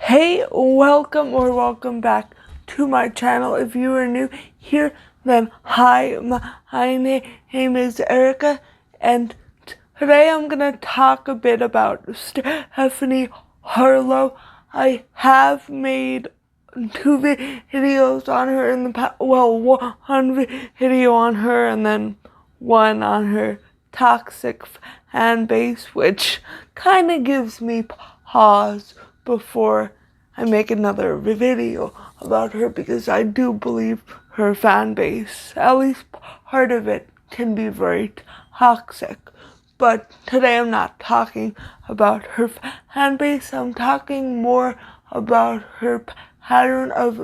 Hey, welcome back to my channel. If you are new here, then hi, my name is Erica, and today I'm gonna talk a bit about Stephanie Harlowe. I have made two videos on her in the past. Well, one video on her and then one on her toxic fan base, which kind of gives me pause before I make another video about her, because I do believe her fan base, at least part of it, can be very toxic. But today I'm not talking about her fan base. I'm talking more about her pattern of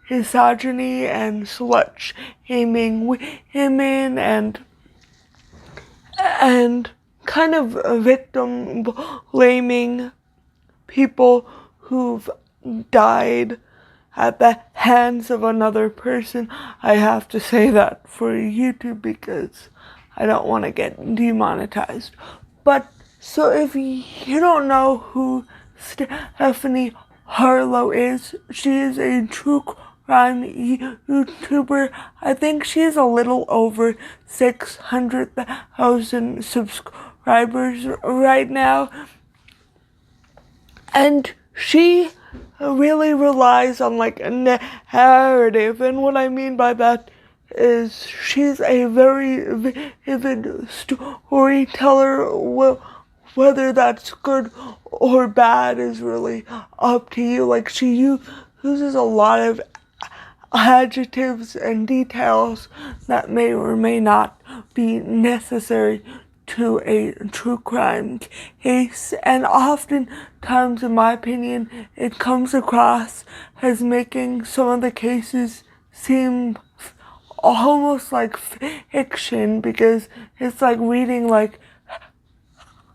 misogyny and slut-shaming women and kind of victim blaming people who've died at the hands of another person. I have to say that for YouTube because I don't want to get demonetized. But so if you don't know who Stephanie Harlowe is, she is a true crime YouTuber. I think she's a little over 600,000 subscribers right now. And she really relies on like a narrative, and what I mean by that is she's a very vivid storyteller. Whether that's good or bad is really up to you. Like, she uses a lot of adjectives and details that may or may not be necessary to a true crime case, and oftentimes, in my opinion, it comes across as making some of the cases seem almost like fiction, because it's like reading like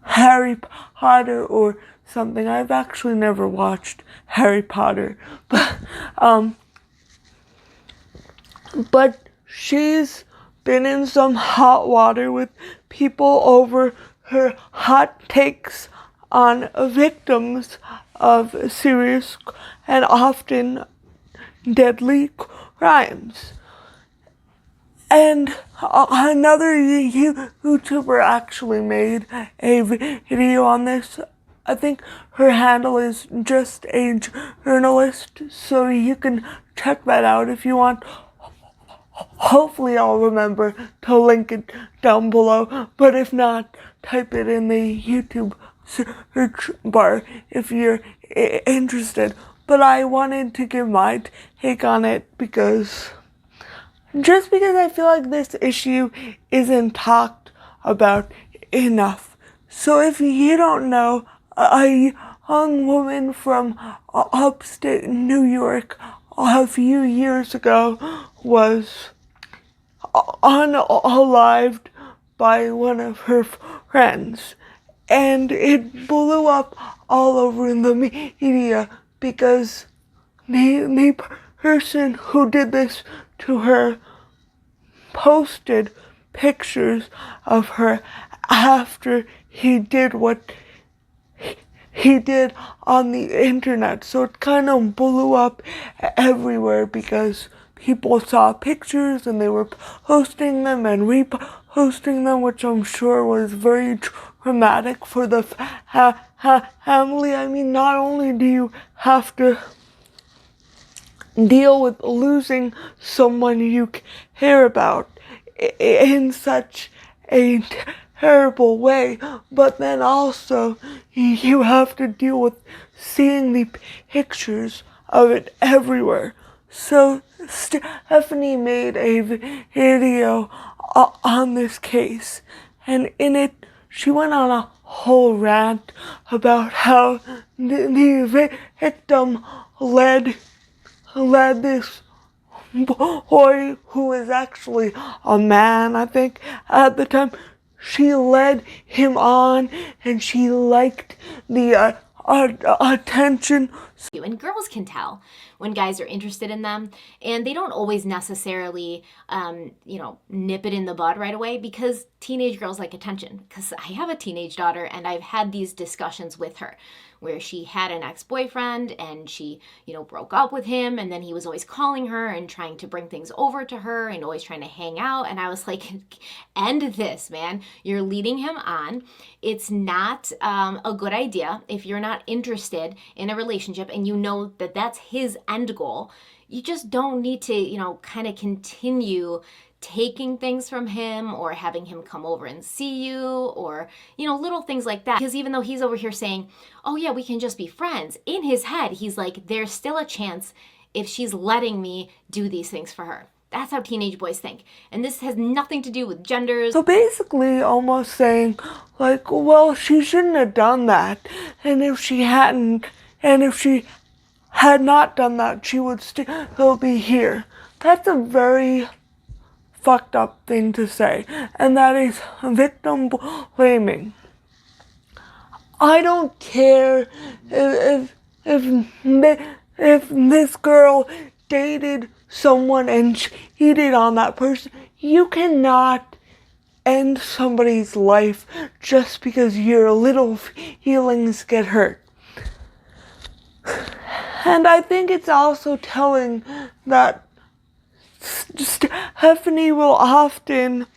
Harry Potter or something. I've actually never watched Harry Potter, but she's been in some hot water with people over her hot takes on victims of serious and often deadly crimes. And another YouTuber actually made a video on this. I think her handle is Just a Journalist, so you can check that out if you want. Hopefully I'll remember to link it down below, but if not, type it in the YouTube search bar if you're interested. But I wanted to give my take on it because I feel like this issue isn't talked about enough. So if you don't know, a young woman from upstate New York a few years ago was unalived by one of her friends, and it blew up all over in the media because the person who did this to her posted pictures of her after he did what he did on the internet. So it kind of blew up everywhere because people saw pictures and they were posting them and reposting them, which I'm sure was very traumatic for the family. I mean, not only do you have to deal with losing someone you care about in such a terrible way, but then also you have to deal with seeing the pictures of it everywhere. So Stephanie made a video on this case, and in it she went on a whole rant about how the victim led this boy, who was actually a man, I think, at the time. She led him on, and she liked the attention And girls can tell when guys are interested in them, and they don't always necessarily, nip it in the bud right away, because teenage girls like attention. Because I have a teenage daughter, and I've had these discussions with her where she had an ex-boyfriend and she, broke up with him, and then he was always calling her and trying to bring things over to her and always trying to hang out. And I was like, end this, man. You're leading him on. It's not a good idea if you're not interested in a relationship and you know that that's his end goal. You just don't need to, kind of continue taking things from him or having him come over and see you, or, little things like that. Because even though he's over here saying, oh yeah, we can just be friends, in his head, he's like, there's still a chance if she's letting me do these things for her. That's how teenage boys think. And this has nothing to do with genders. So basically almost saying, like, well, she shouldn't have done that. And if she had not done that, she would still be here. That's a very fucked up thing to say, and that is victim blaming. I don't care if this girl dated someone and cheated on that person. You cannot end somebody's life just because your little feelings get hurt. And I think it's also telling that Stephanie will often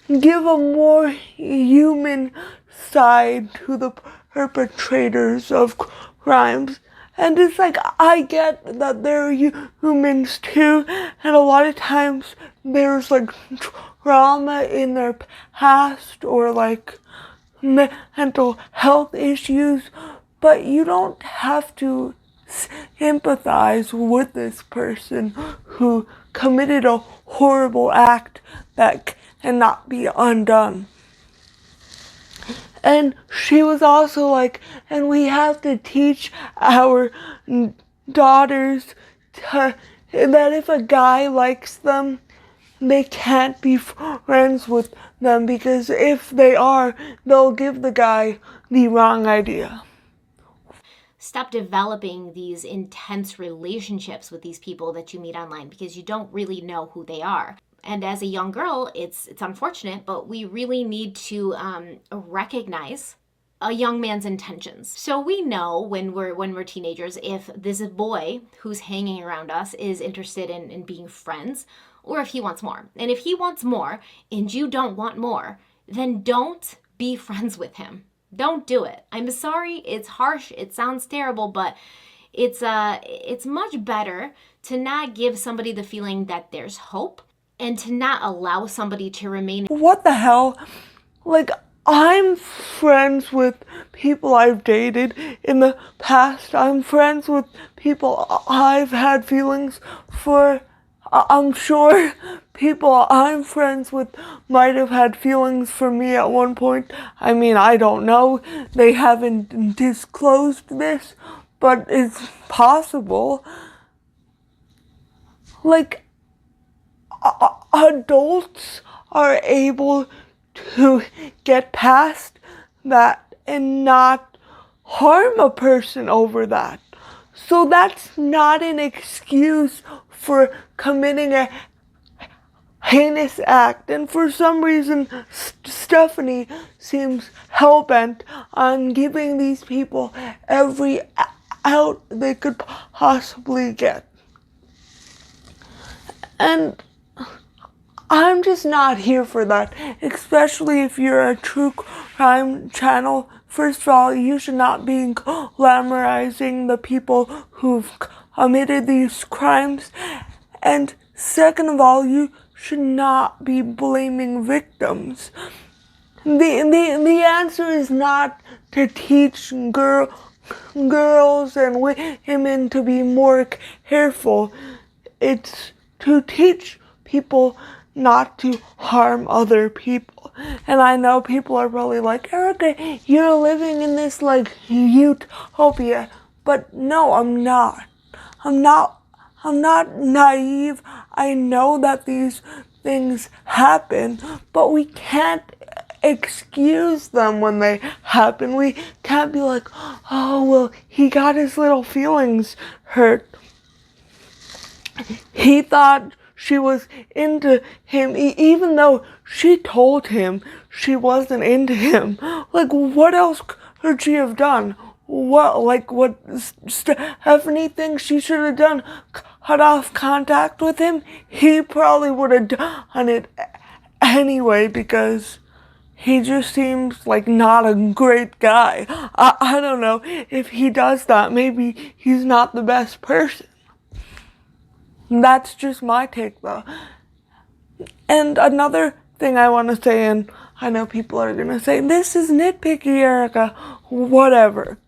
give a more human side to the perpetrators of crimes. And it's like, I get that they're humans too, and a lot of times there's like trauma in their past or like mental health issues, but you don't have to sympathize with this person who committed a horrible act that cannot be undone. And she was also like, and we have to teach our daughters that if a guy likes them, they can't be friends with them, because if they are, they'll give the guy the wrong idea. Stop developing these intense relationships with these people that you meet online, because you don't really know who they are. And as a young girl, it's unfortunate, but we really need to recognize a young man's intentions. So we know when we're teenagers if this boy who's hanging around us is interested in being friends, or if he wants more. And if he wants more and you don't want more, then don't be friends with him. Don't do it. I'm sorry, it's harsh, it sounds terrible, but it's much better to not give somebody the feeling that there's hope, and to not allow somebody to remain. What the hell? Like, I'm friends with people I've dated in the past. I'm friends with people I've had feelings for. I'm sure people I'm friends with might have had feelings for me at one point. I mean, I don't know. They haven't disclosed this, but it's possible. Like, adults are able to get past that and not harm a person over that. So that's not an excuse for committing a heinous act. And for some reason, Stephanie seems hell-bent on giving these people every out they could possibly get. And I'm just not here for that, especially if you're a true crime channel. First of all, you should not be glamorizing the people who've committed these crimes. And second of all, you should not be blaming victims. The answer is not to teach girls and women to be more careful. It's to teach people not to harm other people. And I know people are probably like, Erica, you're living in this like utopia. But no, I'm not. I'm not naive. I know that these things happen, but we can't excuse them when they happen. We can't be like, oh, well, he got his little feelings hurt. He thought she was into him, even though she told him she wasn't into him. Like, what else could she have done? What Stephanie thinks she should have done? Cut off contact with him? He probably would have done it anyway, because he just seems like not a great guy. I don't know. If he does that, maybe he's not the best person. That's just my take, though. And another thing I want to say, and I know people are going to say, this is nitpicky, Erica. Whatever.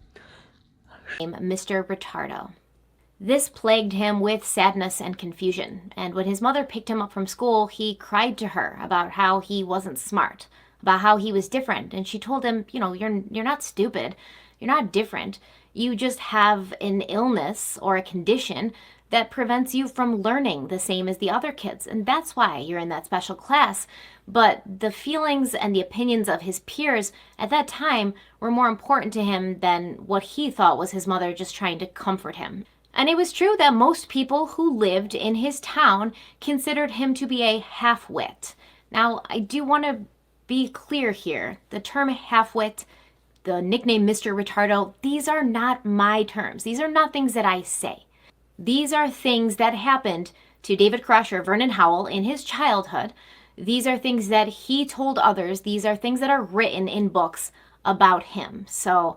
Mr. Ritardo. This plagued him with sadness and confusion, and when his mother picked him up from school, he cried to her about how he wasn't smart, about how he was different, and she told him, you're not stupid, you're not different, you just have an illness or a condition that prevents you from learning the same as the other kids, and that's why you're in that special class. But the feelings and the opinions of his peers at that time were more important to him than what he thought was his mother just trying to comfort him. And it was true that most people who lived in his town considered him to be a half-wit. Now, I do want to be clear here. The term half-wit, the nickname Mr. Ritardo, these are not my terms. These are not things that I say. These are things that happened to David Crush or Vernon Howell in his childhood. These are things that he told others. These are things that are written in books about him. So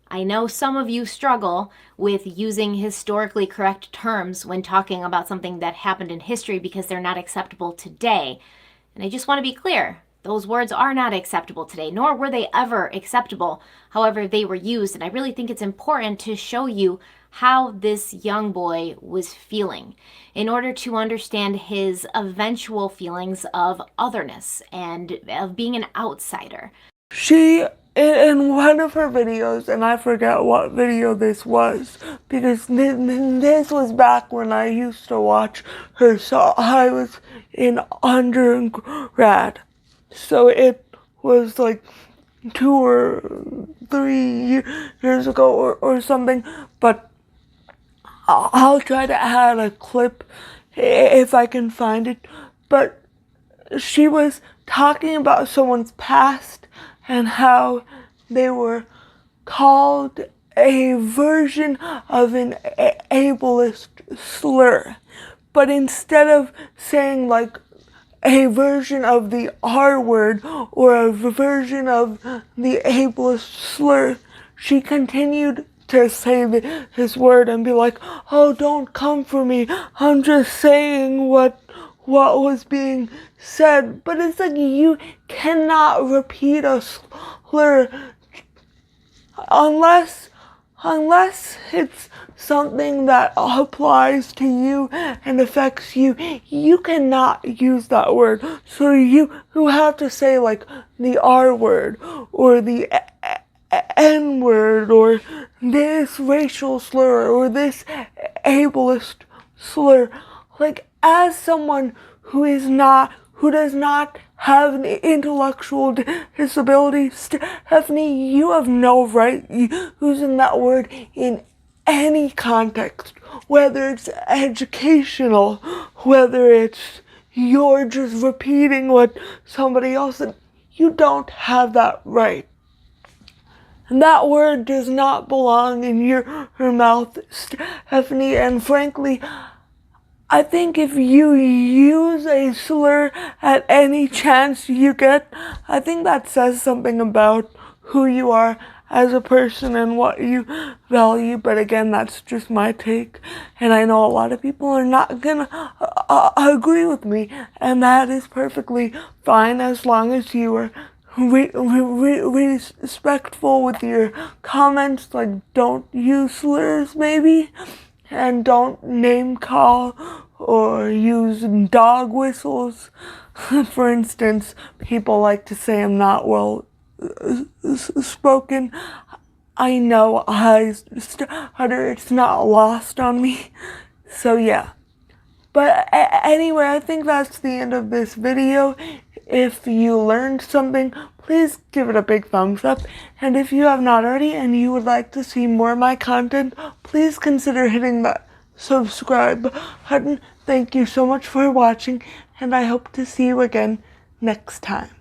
I know some of you struggle with using historically correct terms when talking about something that happened in history because they're not acceptable today. And I just want to be clear. Those words are not acceptable today, nor were they ever acceptable. However, they were used, and I really think it's important to show you how this young boy was feeling in order to understand his eventual feelings of otherness and of being an outsider. She, in one of her videos, and I forget what video this was, because this was back when I used to watch her, so I was in undergrad. So it was like 2 or 3 years ago or something, but I'll try to add a clip if I can find it. But she was talking about someone's past and how they were called a version of an ableist slur. But instead of saying like a version of the R word or a version of the ableist slur, she continued to say this word and be like, oh, don't come for me, I'm just saying what was being said. But it's like, you cannot repeat a slur unless it's something that applies to you and affects you. You cannot use that word. So you have to say like the R word or the N word or this racial slur or this ableist slur. Like, as someone who does not have an intellectual disability, Stephanie, you have no right using that word in any context, whether it's educational, whether it's you're just repeating what somebody else said. You don't have that right. And that word does not belong in your mouth, Stephanie. And frankly, I think if you use a slur at any chance you get, I think that says something about who you are as a person and what you value. But again, that's just my take, and I know a lot of people are not gonna agree with me, and that is perfectly fine as long as you are respectful with your comments. Like, don't use slurs maybe, and don't name call or use dog whistles. For instance, people like to say I'm not well spoken. I know I stutter, it's not lost on me. So yeah. But anyway, I think that's the end of this video. If you learned something, please give it a big thumbs up. And if you have not already and you would like to see more of my content, please consider hitting that subscribe button. Thank you so much for watching, and I hope to see you again next time.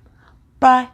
Bye.